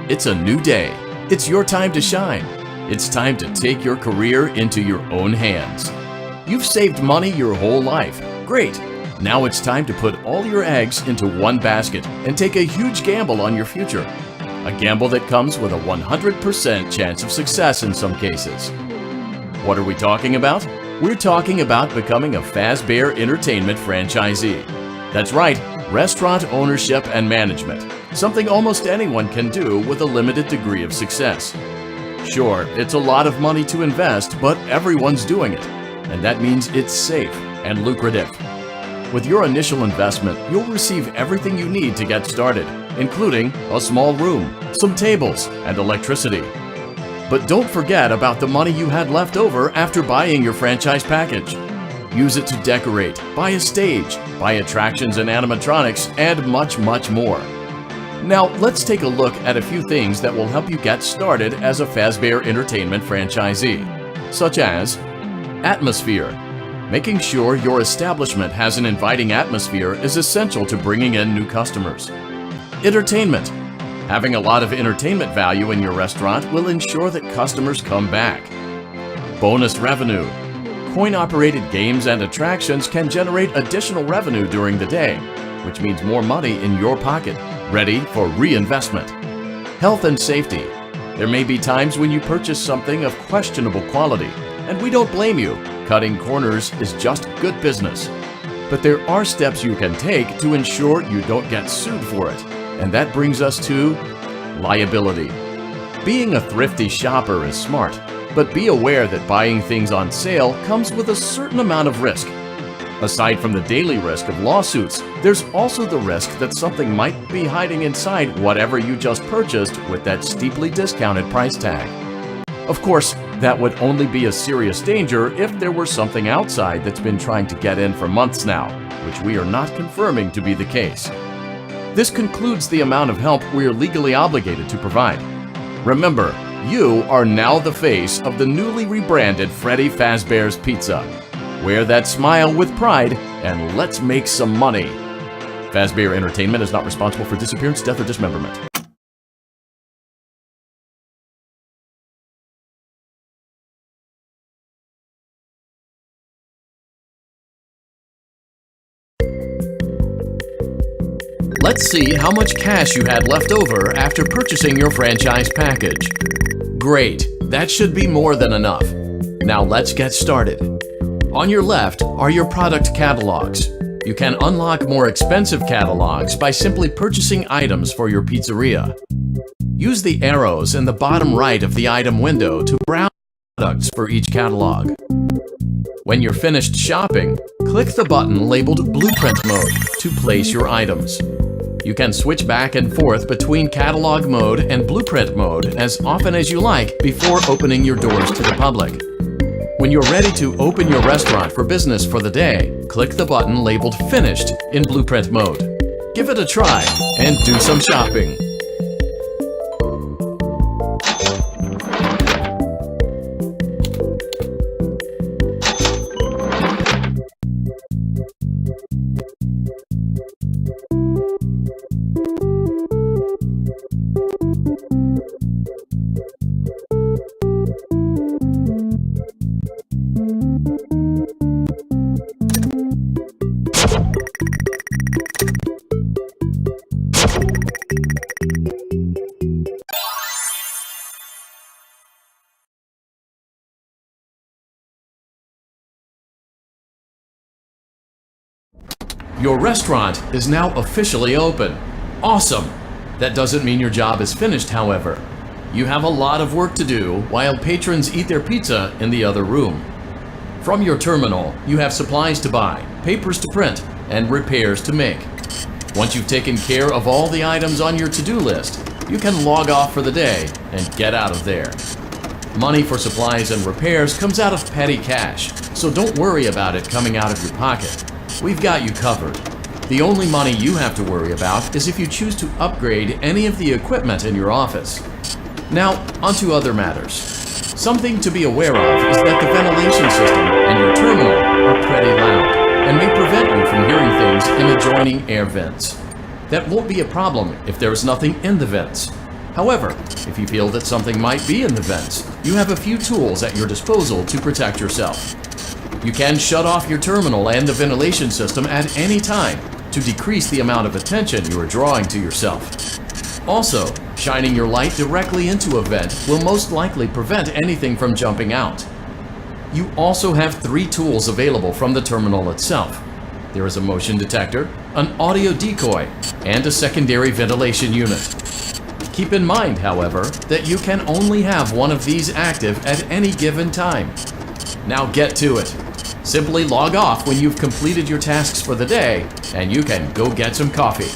It's a new day. It's your time to shine. It's time to take your career into your own hands. You've saved money your whole life. Great. Now it's time to put all your eggs into one basket and take a huge gamble on your future. A gamble that comes with a 100% chance of success in some cases. What are we talking about? We're talking about becoming a Fazbear Entertainment franchisee. That's right, restaurant ownership and management. Something almost anyone can do with a limited degree of success. Sure, it's a lot of money to invest, but everyone's doing it. And that means it's safe and lucrative. With your initial investment, you'll receive everything you need to get started, including a small room, some tables, and electricity. But don't forget about the money you had left over after buying your franchise package. Use it to decorate, buy a stage, buy attractions and animatronics, and much, much more. Now, let's take a look at a few things that will help you get started as a Fazbear Entertainment franchisee, such as atmosphere. Making sure your establishment has an inviting atmosphere is essential to bringing in new customers. Entertainment. Having a lot of entertainment value in your restaurant will ensure that customers come back. Bonus revenue. Coin-operated games and attractions can generate additional revenue during the day, which means more money in your pocket, ready for reinvestment. Health and safety. There may be times when you purchase something of questionable quality, and we don't blame you. Cutting corners is just good business. But there are steps you can take to ensure you don't get sued for it. And that brings us to liability. Being a thrifty shopper is smart, but be aware that buying things on sale comes with a certain amount of risk. Aside from the daily risk of lawsuits, there's also the risk that something might be hiding inside whatever you just purchased with that steeply discounted price tag. Of course, that would only be a serious danger if there were something outside that's been trying to get in for months now, which we are not confirming to be the case. This concludes the amount of help we are legally obligated to provide. Remember, you are now the face of the newly rebranded Freddy Fazbear's Pizza. Wear that smile with pride and let's make some money. Fazbear Entertainment is not responsible for disappearance, death, or dismemberment. Let's see how much cash you had left over after purchasing your franchise package. Great, that should be more than enough. Now let's get started. On your left are your product catalogs. You can unlock more expensive catalogs by simply purchasing items for your pizzeria. Use the arrows in the bottom right of the item window to browse products for each catalog. When you're finished shopping, click the button labeled Blueprint Mode to place your items. You can switch back and forth between Catalog Mode and Blueprint Mode as often as you like before opening your doors to the public. When you're ready to open your restaurant for business for the day, click the button labeled Finished in Blueprint Mode. Give it a try and do some shopping. Your restaurant is now officially open. Awesome! That doesn't mean your job is finished, however. You have a lot of work to do while patrons eat their pizza in the other room. From your terminal, you have supplies to buy, papers to print, and repairs to make. Once you've taken care of all the items on your to-do list, you can log off for the day and get out of there. Money for supplies and repairs comes out of petty cash, so don't worry about it coming out of your pocket. We've got you covered. The only money you have to worry about is if you choose to upgrade any of the equipment in your office. Now, onto other matters. Something to be aware of is that the ventilation system and your terminal are pretty loud and may prevent you from hearing things in adjoining air vents. That won't be a problem if there is nothing in the vents. However, if you feel that something might be in the vents, you have a few tools at your disposal to protect yourself. You can shut off your terminal and the ventilation system at any time to decrease the amount of attention you are drawing to yourself. Also, shining your light directly into a vent will most likely prevent anything from jumping out. You also have 3 tools available from the terminal itself. There is a motion detector, an audio decoy, and a secondary ventilation unit. Keep in mind, however, that you can only have one of these active at any given time. Now get to it. Simply log off when you've completed your tasks for the day, and you can go get some coffee.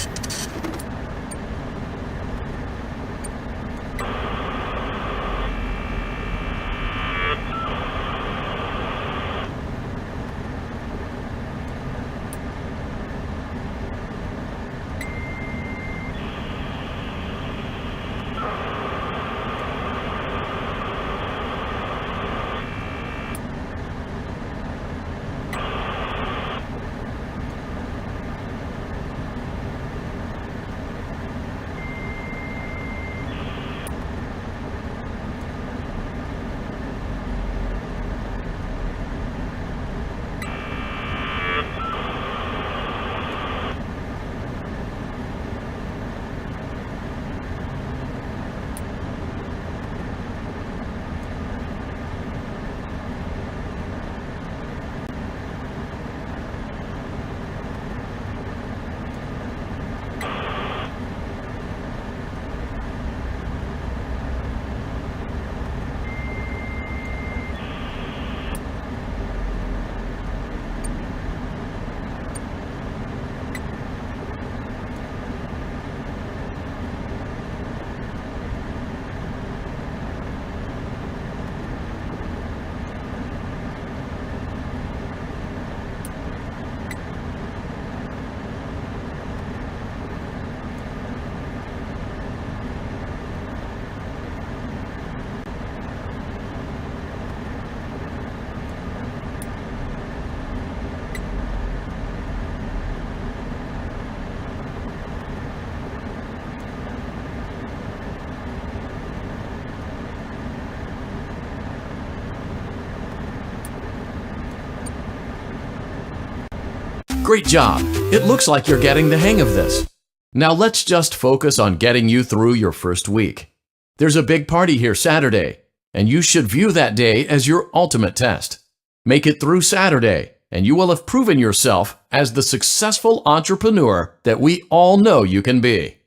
Great job! It looks like you're getting the hang of this. Now let's just focus on getting you through your first week. There's a big party here Saturday, and you should view that day as your ultimate test. Make it through Saturday, and you will have proven yourself as the successful entrepreneur that we all know you can be.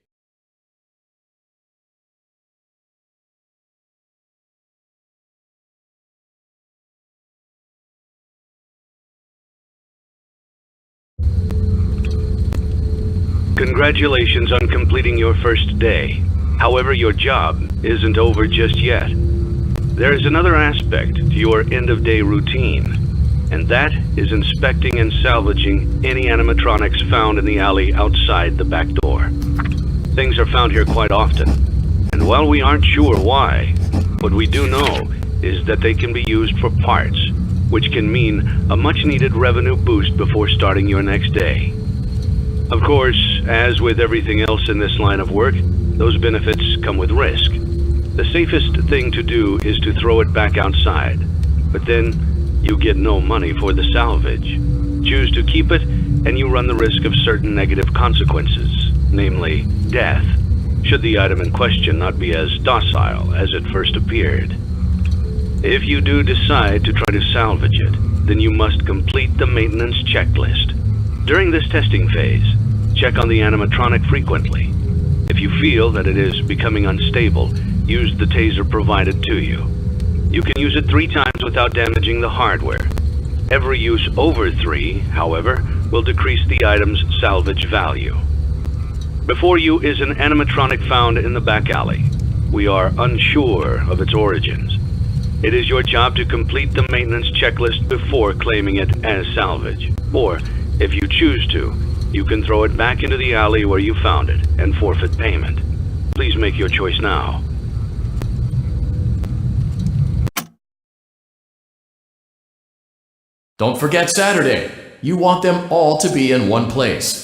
Congratulations on completing your first day. However, your job isn't over just yet. There is another aspect to your end-of-day routine, and that is inspecting and salvaging any animatronics found in the alley outside the back door. Things are found here quite often, and while we aren't sure why, what we do know is that they can be used for parts, which can mean a much-needed revenue boost before starting your next day. Of course, as with everything else in this line of work, those benefits come with risk. The safest thing to do is to throw it back outside, but then you get no money for the salvage. Choose to keep it, and you run the risk of certain negative consequences, namely death, should the item in question not be as docile as it first appeared. If you do decide to try to salvage it, then you must complete the maintenance checklist. During this testing phase, check on the animatronic frequently. If you feel that it is becoming unstable, use the taser provided to you. You can use it 3 times without damaging the hardware. Every use over 3, however, will decrease the item's salvage value. Before you is an animatronic found in the back alley. We are unsure of its origins. It is your job to complete the maintenance checklist before claiming it as salvage. Or, if you choose to, you can throw it back into the alley where you found it and forfeit payment. Please make your choice now. Don't forget Saturday. You want them all to be in one place.